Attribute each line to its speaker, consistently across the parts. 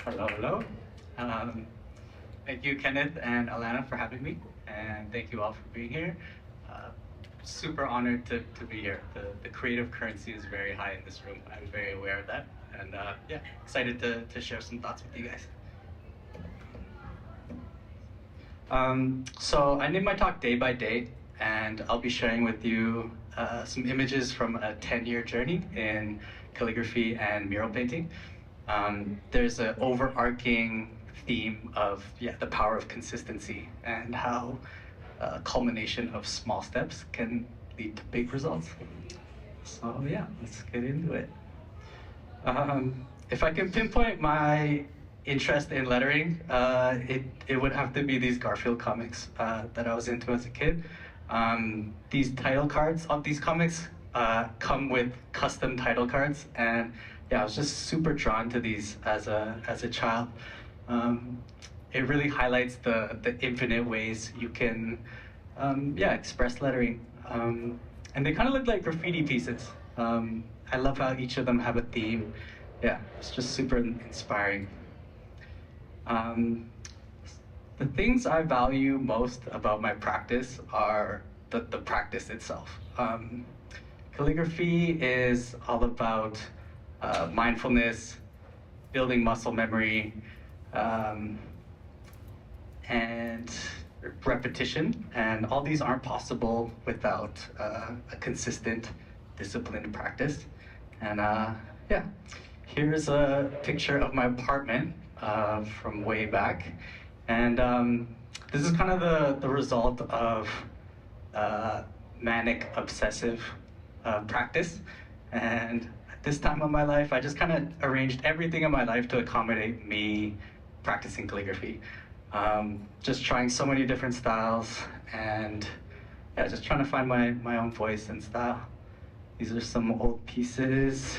Speaker 1: Hello, hello. Um, Thank you, Kenneth and Alana, for having me, and thank you all for being here. Uh, Super honored to be here. The creative currency is very high in this room. I'm very aware of that, and yeah, excited to share some thoughts with you guys. So I named my talk Day by Day, and I'll be sharing with you some images from a 10-year journey in calligraphy and mural painting. There's an overarching theme of the power of consistency and how a culmination of small steps can lead to big results. So yeah, let's get into it. If I can pinpoint my interest in lettering, it would have to be these Garfield comics that I was into as a kid. These title cards of these comics come with custom title cards, and yeah, I was just super drawn to these as a child. It really highlights the infinite ways you can express lettering, and they kind of look like graffiti pieces. I love how each of them have a theme. Yeah, it's just super inspiring. The things I value most about my practice are the practice itself. Calligraphy is all about mindfulness, building muscle memory, and repetition, and all these aren't possible without a consistent, disciplined practice. And yeah, here's a picture of my apartment from way back, and this is kind of the result of manic obsessive practice. And at this time of my life, I just kind of arranged everything in my life to accommodate me practicing calligraphy. Just trying so many different styles, and yeah, just trying to find my own voice and style. These are some old pieces.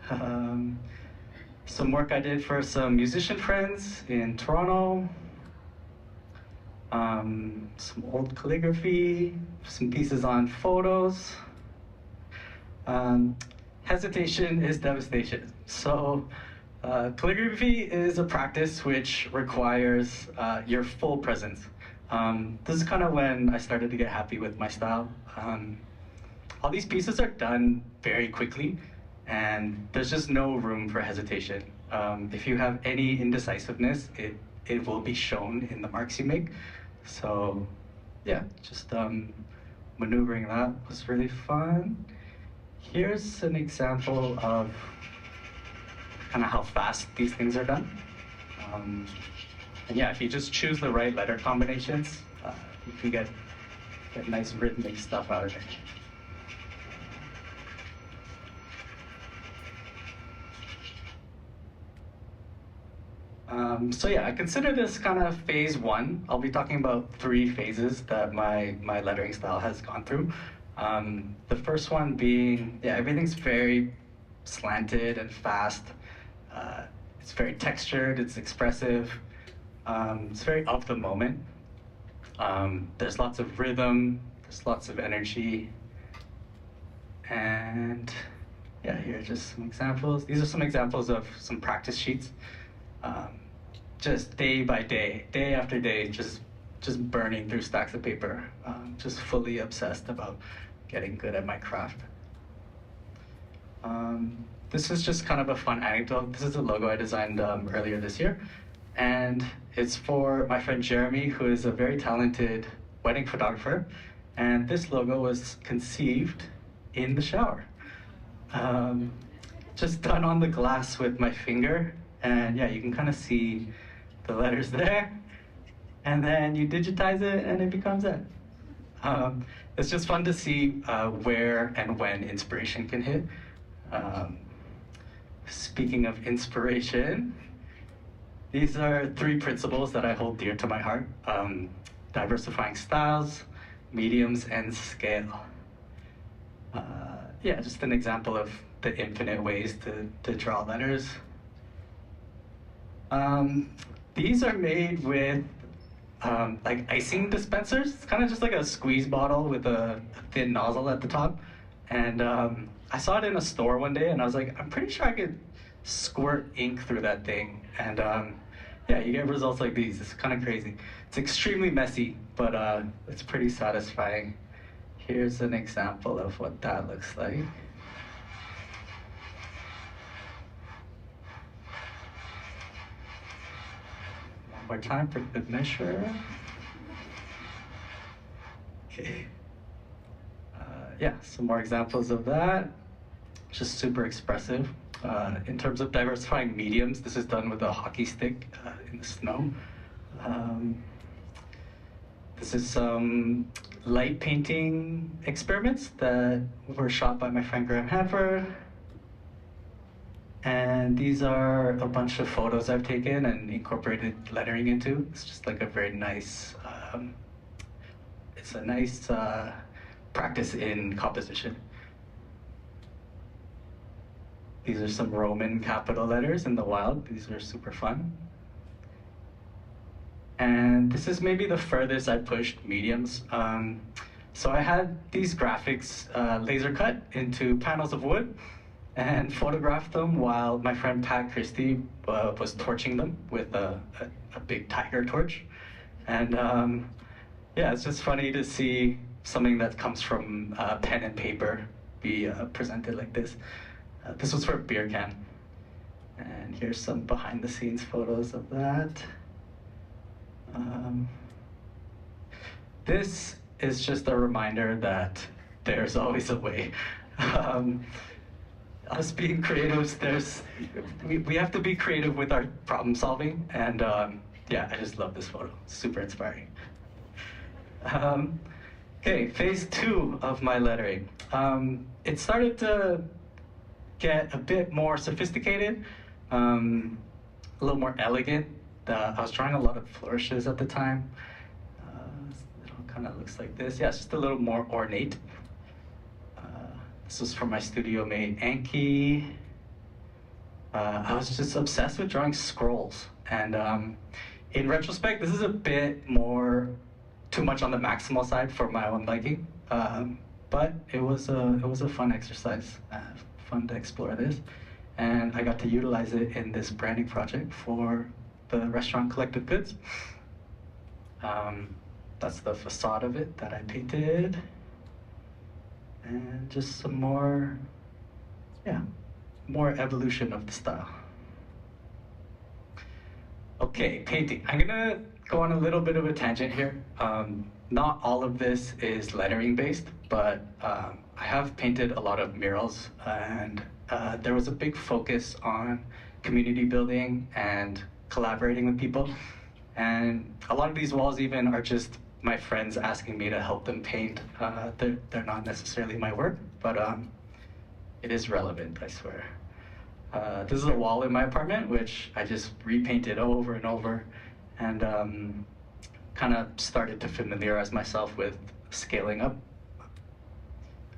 Speaker 1: Some work I did for some musician friends in Toronto. Some old calligraphy, some pieces on photos. Hesitation is devastation. So calligraphy is a practice which requires your full presence. This is kind of when I started to get happy with my style. All these pieces are done very quickly, and there's just no room for hesitation. If you have any indecisiveness, it will be shown in the marks you make. So yeah, just maneuvering that was really fun. Here's an example of kind of how fast these things are done. And yeah, if you just choose the right letter combinations, you can get nice rhythmic stuff out of it. So yeah, I consider this kind of phase one. I'll be talking about 3 phases that my lettering style has gone through. The first one being, everything's very slanted and fast. It's very textured, it's expressive. It's very of the moment. There's lots of rhythm, there's lots of energy. And yeah, here are just some examples. These are some examples of some practice sheets. Just day by day, day after day, just burning through stacks of paper, just fully obsessed about getting good at my craft. This is just kind of a fun anecdote. This is a logo I designed earlier this year, and it's for my friend Jeremy, who is a very talented wedding photographer, and this logo was conceived in the shower. Just done on the glass with my finger, and yeah, you can kind of see the letters there, and then you digitize it and it becomes it. It's just fun to see where and when inspiration can hit. Speaking of inspiration, these are 3 principles that I hold dear to my heart. Diversifying styles, mediums, and scale. Yeah, just an example of the infinite ways to draw letters. These are made with like icing dispensers. It's kind of just like a squeeze bottle with a thin nozzle at the top. And I saw it in a store one day, and I was like, I'm pretty sure I could squirt ink through that thing, and yeah, you get results like these. It's kind of crazy. It's extremely messy, but it's pretty satisfying. Here's an example of what that looks like. One more time for good measure. Okay. Yeah, some more examples of that. Just super expressive. In terms of diversifying mediums, this is done with a hockey stick in the snow. This is some light painting experiments that were shot by my friend Graham Hanford. And these are a bunch of photos I've taken and incorporated lettering into. It's just like a very nice, it's a nice practice in composition. These are some Roman capital letters in the wild. These are super fun. And this is maybe the furthest I pushed mediums. So I had these graphics laser cut into panels of wood and photographed them while my friend Pat Christie was torching them with a big tiger torch. And yeah, it's just funny to see something that comes from pen and paper be presented like this. This was for a beer can. And here's some behind the scenes photos of that. This is just a reminder that there's always a way. Us being creatives, we have to be creative with our problem solving, and yeah, I just love this photo. Super inspiring. Okay, phase 2 of my lettering. It started to get a bit more sophisticated, a little more elegant. I was drawing a lot of flourishes at the time. It all kind of looks like this. Yeah, it's just a little more ornate. This was from my studio mate Anki. I was just obsessed with drawing scrolls, and in retrospect, this is a bit more too much on the maximal side for my own liking. But it was a fun exercise, fun to explore this, and I got to utilize it in this branding project for the restaurant Collective Goods. That's the facade of it that I painted. And just some more, yeah, more evolution of the style. Okay, painting. I'm gonna go on a little bit of a tangent here. Not all of this is lettering based, but I have painted a lot of murals, and there was a big focus on community building and collaborating with people. And a lot of these walls even are just my friends asking me to help them paint. They're not necessarily my work, but it is relevant, I swear. This is a wall in my apartment, which I just repainted over and over, and kind of started to familiarize myself with scaling up.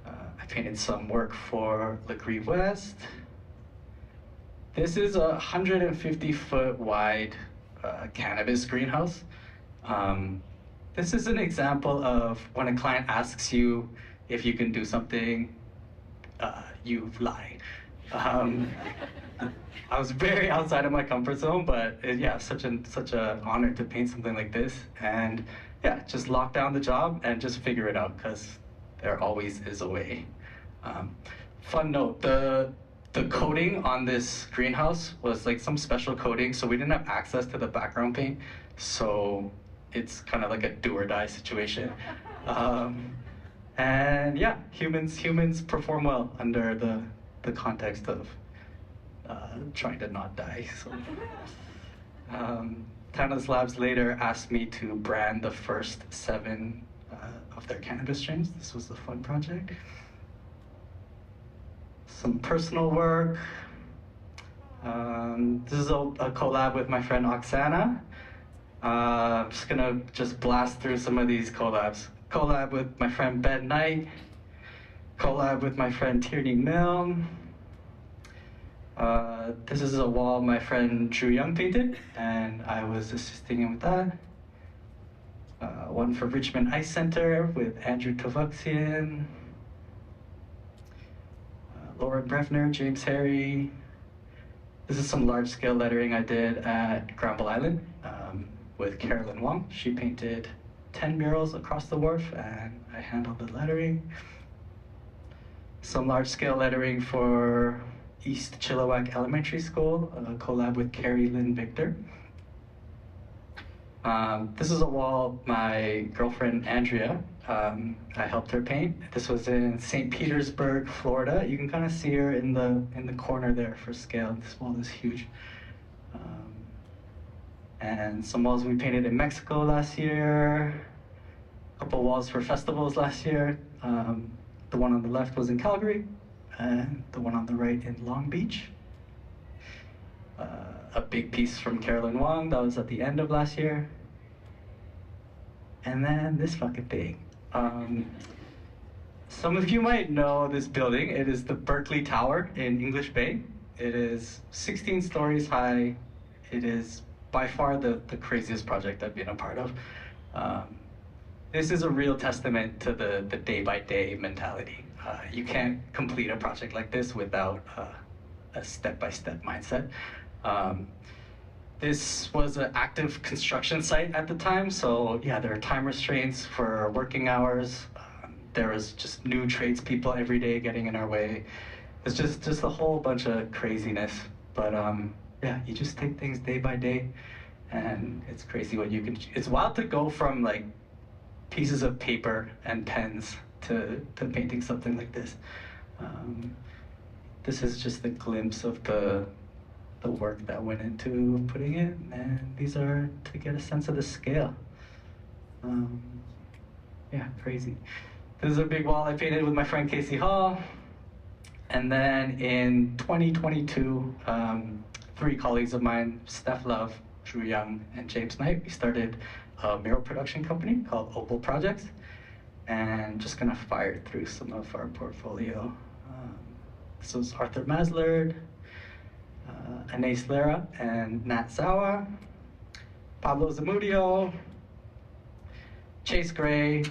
Speaker 1: I painted some work for Legree West. This is a 150-foot wide cannabis greenhouse. This is an example of when a client asks you if you can do something, you lie. I was very outside of my comfort zone, but yeah, such an honor to paint something like this. And yeah, just lock down the job and just figure it out, because there always is a way. Fun note, the coating on this greenhouse was like some special coating, so we didn't have access to the background paint. So it's kind of like a do or die situation. And yeah, humans perform well under the context of trying to not die. So, Tannis Labs later asked me to brand the first 7 of their cannabis strains. This was a fun project. Some personal work. This is a collab with my friend Oksana. I'm just gonna blast through some of these collabs. Collab with my friend Ben Knight. Collab with my friend Tierney Milne. This is a wall my friend Drew Young painted, and I was assisting him with that. One for Richmond Ice Center with Andrew Tovuxian. Lauren Breffner, James Harry. This is some large-scale lettering I did at Granville Island with Carolyn Wong. She painted 10 murals across the wharf, and I handled the lettering. Some large-scale lettering for East Chilliwack Elementary School, a collab with Carrie Lynn Victor. This is a wall my girlfriend Andrea, I helped her paint. This was in St. Petersburg, Florida. You can kind of see her in the corner there for scale. This wall is huge. And some walls we painted in Mexico last year. A couple walls for festivals last year. The one on the left was in Calgary, and the one on the right in Long Beach. A big piece from Carolyn Wong, that was at the end of last year. And then this fucking thing. Some of you might know this building. It is the Berkeley Tower in English Bay. It is 16 stories high. It is by far the craziest project I've been a part of. This is a real testament to the day-by-day mentality. You can't complete a project like this without a step-by-step mindset. This was an active construction site at the time, so yeah, there are time restraints for working hours. There was just new tradespeople every day getting in our way. It's just a whole bunch of craziness. But yeah, you just take things day by day, and it's crazy what you can. It's wild to go from like pieces of paper and pens to painting something like this. This is just a glimpse of the work that went into putting it, and these are to get a sense of the scale. Yeah, crazy. This is a big wall I painted with my friend Casey Hall. And then in 2022, 3 colleagues of mine, Steph Love, Drew Young, and James Knight, we started a mural production company called Opal Projects, and just gonna fire through some of our portfolio. This was Arthur Maslard, Anais Lara, and Nat Zawa, Pablo Zamudio, Chase Gray.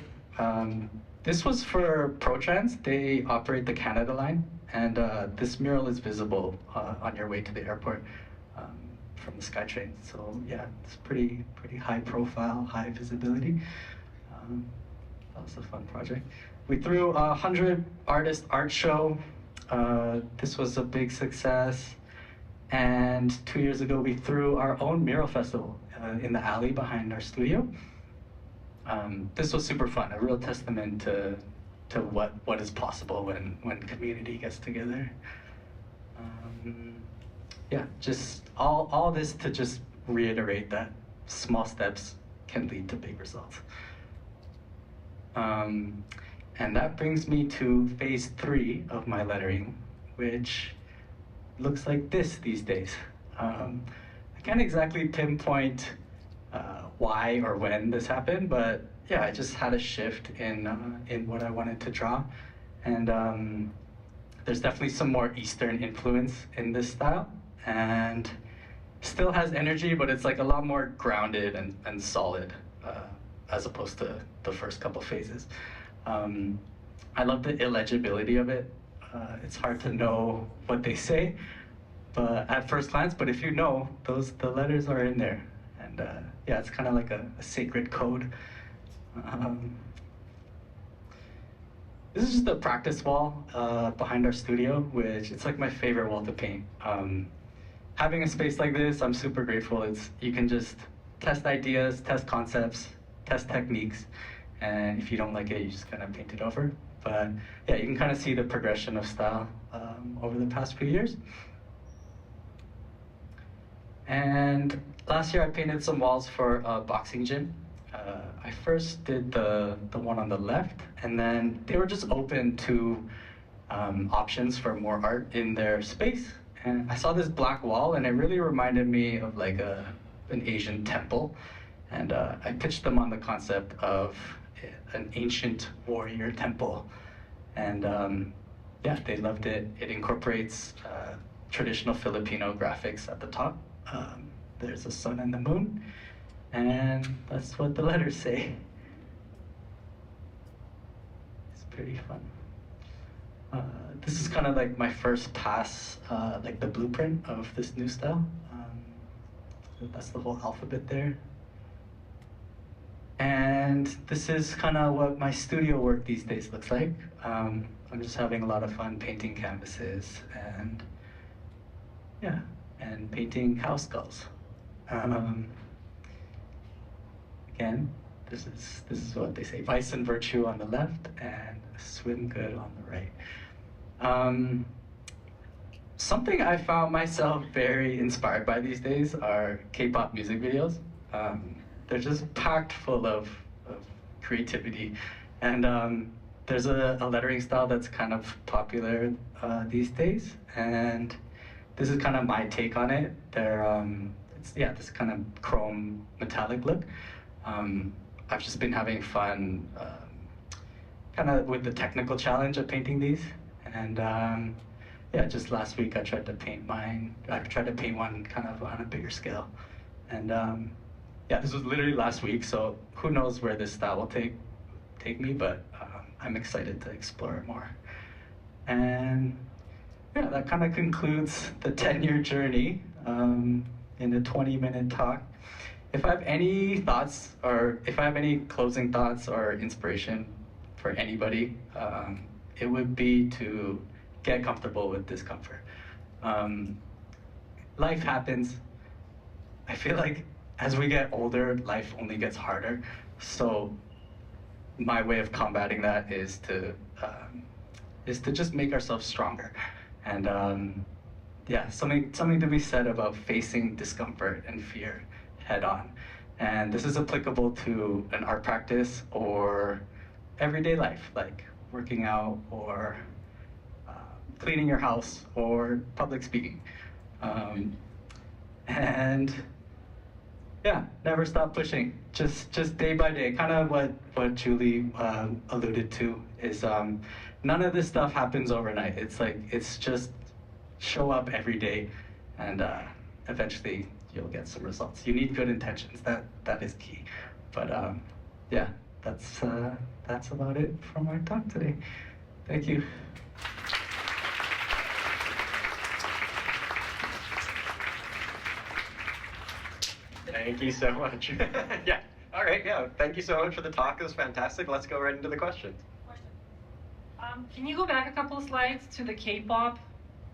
Speaker 1: This was for ProTrans. They operate the Canada line, and this mural is visible on your way to the airport from the SkyTrain. So yeah, it's pretty high profile, high visibility. That was a fun project. We threw a 100 artist art show. This was a big success. And 2 years ago, we threw our own mural festival in the alley behind our studio. This was super fun, a real testament to what is possible when community gets together. Yeah, just all this to just reiterate that small steps can lead to big results. And that brings me to phase 3 of my lettering, which looks like this these days. I can't exactly pinpoint why or when this happened, but yeah, I just had a shift in what I wanted to draw, and there's definitely some more Eastern influence in this style, and still has energy, but it's like a lot more grounded and solid as opposed to the first couple phases. I love the illegibility of it. It's hard to know what they say, but at first glance. But if you know, the letters are in there, and yeah, it's kind of like a sacred code. This is just a practice wall behind our studio, which it's like my favorite wall to paint. Having a space like this, I'm super grateful. You can just test ideas, test concepts, test techniques, and if you don't like it, you just kind of paint it over. But yeah, you can kind of see the progression of style over the past few years. And last year I painted some walls for a boxing gym. I first did the one on the left, and then they were just open to options for more art in their space. And I saw this black wall, and it really reminded me of like an Asian temple. And I pitched them on the concept of an ancient warrior temple. And yeah, they loved it. It incorporates traditional Filipino graphics at the top. There's a sun and the moon, and that's what the letters say. It's pretty fun. this is kind of like my first pass, like the blueprint of this new style. So that's the whole alphabet there. And this is kind of what my studio work these days looks like. I'm just having a lot of fun painting canvases and yeah, and painting cow skulls. Again, this is what they say: vice and virtue on the left, and swim good on the right. Something I found myself very inspired by these days are K-pop music videos. They're just packed full of creativity, and there's a lettering style that's kind of popular these days, and this is kind of my take on it. It's this kind of chrome metallic look. I've just been having fun kind of with the technical challenge of painting these, and yeah, just last week I tried to paint mine. I tried to paint one kind of on a bigger scale, and yeah, this was literally last week, so who knows where this style will take me, but I'm excited to explore it more. And yeah, that kind of concludes the 10-year journey in a 20-minute talk. If I have any thoughts, or if I have any closing thoughts or inspiration for anybody, it would be to get comfortable with discomfort. Life happens. I feel like as we get older, life only gets harder. So my way of combating that is to just make ourselves stronger. And yeah, something to be said about facing discomfort and fear head on. And this is applicable to an art practice or everyday life, like working out or cleaning your house or public speaking. And yeah, never stop pushing. Just day by day. Kind of what Julie alluded to is none of this stuff happens overnight. It's just show up every day, and eventually you'll get some results. You need good intentions. That is key. But yeah, that's about it from our talk today. Thank you.
Speaker 2: Thank you so much. Yeah. All right. Yeah. Thank you so much for the talk. It was fantastic. Let's go right into the questions.
Speaker 3: Can you go back a couple of slides to the K-pop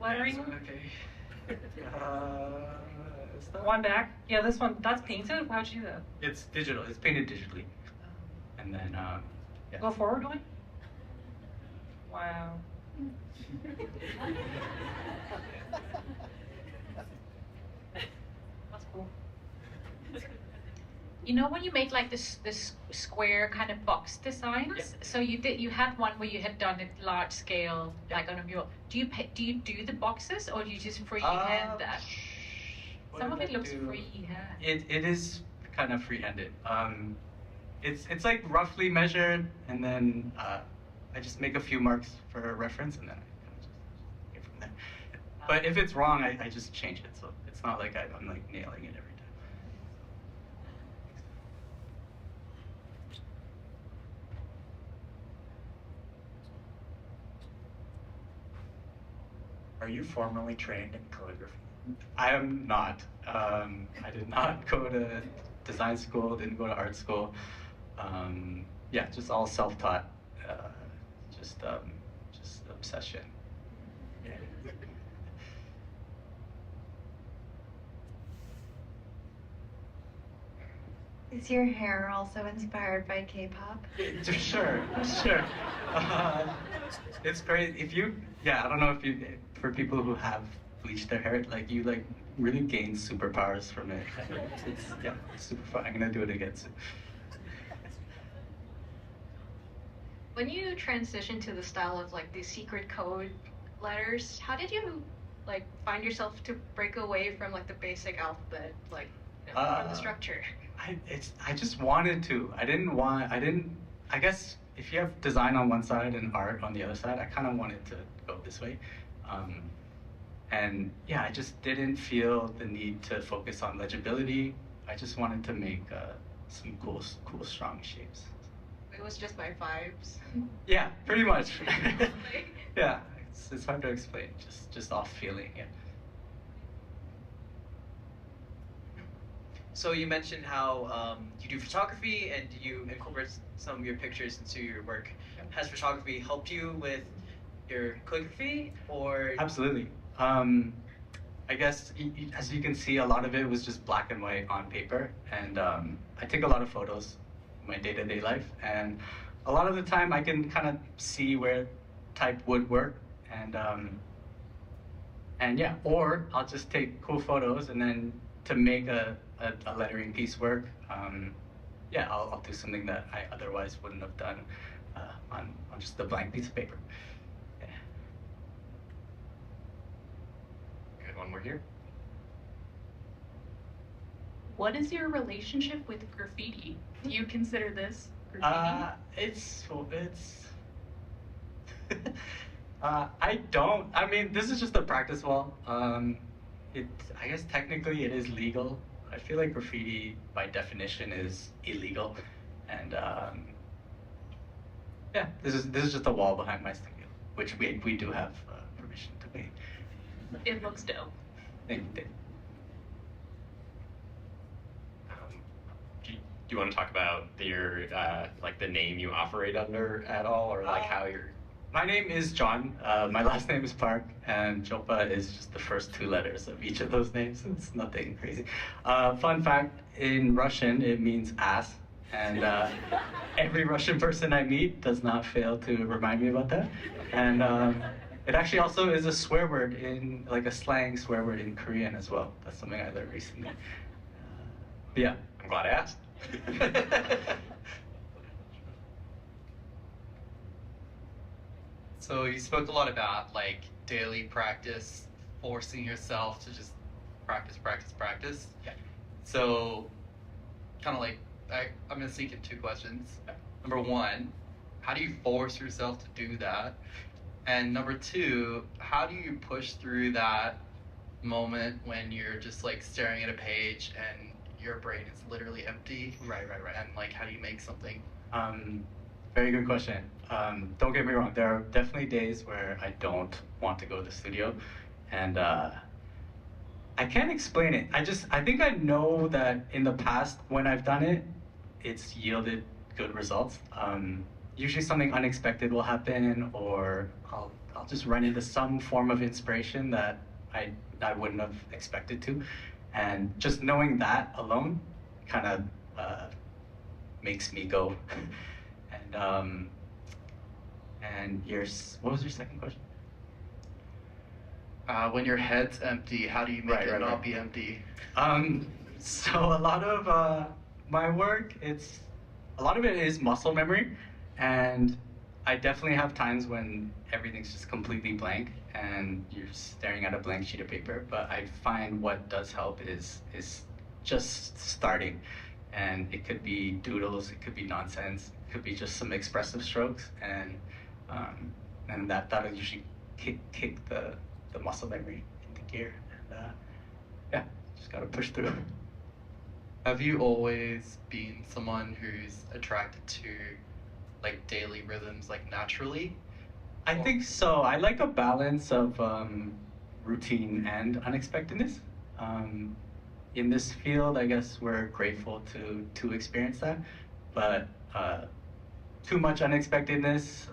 Speaker 3: lettering?
Speaker 1: Yes, okay.
Speaker 3: One back. Yeah, this one. That's painted. How'd you do that?
Speaker 1: It's digital. It's painted digitally. And then yeah.
Speaker 3: Go forward one. Wow. That's cool.
Speaker 4: You know when you make like this square kind of box designs?
Speaker 1: Yeah.
Speaker 4: So you had one where you had done it large scale, like on a mural. Do you do the boxes, or do you just freehand that? Some of it looks freehand.
Speaker 1: It is kind of free-handed. It's like roughly measured, and then I just make a few marks for reference, and then I kind of just get from there. But if it's wrong, I just change it. So it's not like I'm like nailing it every time.
Speaker 2: Are you formally trained in calligraphy?
Speaker 1: I am not. I did not go to design school, didn't go to art school. Yeah, just all self-taught. Just obsession. Yeah.
Speaker 5: Is your hair also inspired by K-pop?
Speaker 1: Sure. It's great if you. Yeah, I don't know if you. For people who have bleached their hair, like you like really gain superpowers from it. It's super fun. I'm gonna do it again soon.
Speaker 6: When you transitioned to the style of like these secret code letters, how did you like find yourself to break away from like the basic alphabet, like from the structure?
Speaker 1: I just wanted to. I guess if you have design on one side and art on the other side, I kind of wanted to go this way. And yeah, I just didn't feel the need to focus on legibility. I just wanted to make some cool, strong shapes.
Speaker 6: It was just my vibes.
Speaker 1: Yeah, pretty much. Yeah, it's hard to explain. Just off feeling. Yeah.
Speaker 7: So you mentioned how you do photography and you incorporate some of your pictures into your work. Has photography helped you with your calligraphy, or?
Speaker 1: Absolutely. I guess as you can see, a lot of it was just black and white on paper, and I take a lot of photos in my day-to-day life, and a lot of the time I can kind of see where type would work, and yeah, or I'll just take cool photos, and then to make a lettering piece work, yeah, I'll do something that I otherwise wouldn't have done on just a blank piece of paper. Yeah.
Speaker 2: Good, one more here.
Speaker 8: What is your relationship with graffiti? Do you consider this graffiti?
Speaker 1: It's I don't. I mean, this is just a practice wall. I guess technically it is legal. I feel like graffiti, by definition, is illegal, and yeah, this is just a wall behind my studio, which we do have permission to make.
Speaker 8: It looks dope.
Speaker 1: Thank you.
Speaker 2: Do you want to talk about your like the name you operate under at all, or like how you're?
Speaker 1: My name is John. My last name is Park, and Jopa is just the first two letters of each of those names. It's nothing crazy. Fun fact: in Russian, it means ass, and every Russian person I meet does not fail to remind me about that. And it actually also is a swear word in like a slang swear word in Korean as well. That's something I learned recently. But yeah,
Speaker 2: I'm glad I asked.
Speaker 9: So you spoke a lot about like daily practice, forcing yourself to just practice.
Speaker 1: Yeah.
Speaker 9: So kind of like, I'm gonna sneak in two questions. Number one, how do you force yourself to do that? And number two, how do you push through that moment when you're just like staring at a page and your brain is literally empty?
Speaker 1: Right.
Speaker 9: And like, how do you make something?
Speaker 1: Very good question. Don't get me wrong, there are definitely days where I don't want to go to the studio, and I can't explain it. I think I know that in the past when I've done it, it's yielded good results. Usually something unexpected will happen, or I'll just run into some form of inspiration that I wouldn't have expected to, and just knowing that alone kind of makes me go. And what was your second question?
Speaker 9: When your head's empty, how do you make it not be empty?
Speaker 1: So a lot of my work, a lot of it is muscle memory, and I definitely have times when everything's just completely blank and you're staring at a blank sheet of paper. But I find what does help is just starting, and it could be doodles, it could be nonsense, it could be just some expressive strokes, and that'll usually kick the muscle memory into gear, and yeah, just gotta push through.
Speaker 9: Have you always been someone who's attracted to like daily rhythms like naturally?
Speaker 1: I think so. I like a balance of routine and unexpectedness. In this field, I guess we're grateful to experience that, but too much unexpectedness,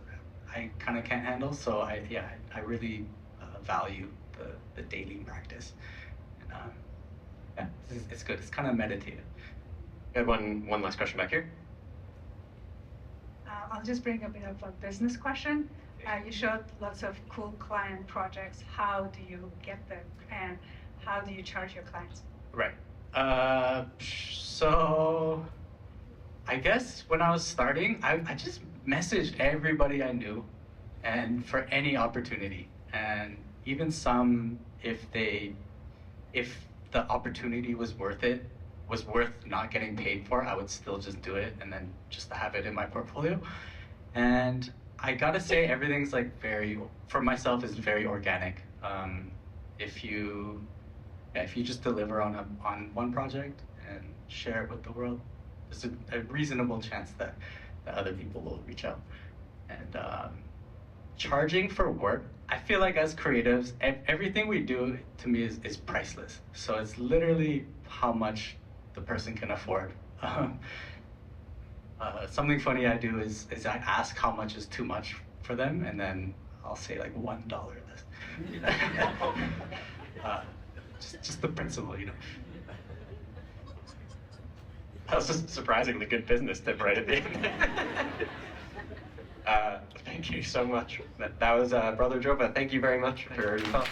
Speaker 1: I kind of can't handle. So I really value the daily practice. And, yeah, it's good. It's kind of meditative.
Speaker 2: We had one last question back here.
Speaker 10: I'll just bring a bit of a business question. You showed lots of cool client projects. How do you get them, and how do you charge your clients?
Speaker 1: Right. So I guess when I was starting, I just messaged everybody I knew, and for any opportunity, and even some if the opportunity was worth not getting paid for, I would still just do it, and then just to have it in my portfolio. And I gotta say, everything's like for myself, is very organic. If you just deliver on one project and share it with the world, there's a reasonable chance that other people will reach out. And charging for work, I feel like as creatives, everything we do to me is priceless. So it's literally how much the person can afford. Something funny I do is I ask how much is too much for them, and then I'll say like $1 less. Just the principle, you know.
Speaker 2: That was a surprisingly good business tip right at the end. Thank you so much. That was Brother Jopa. Thank you very much for your talk.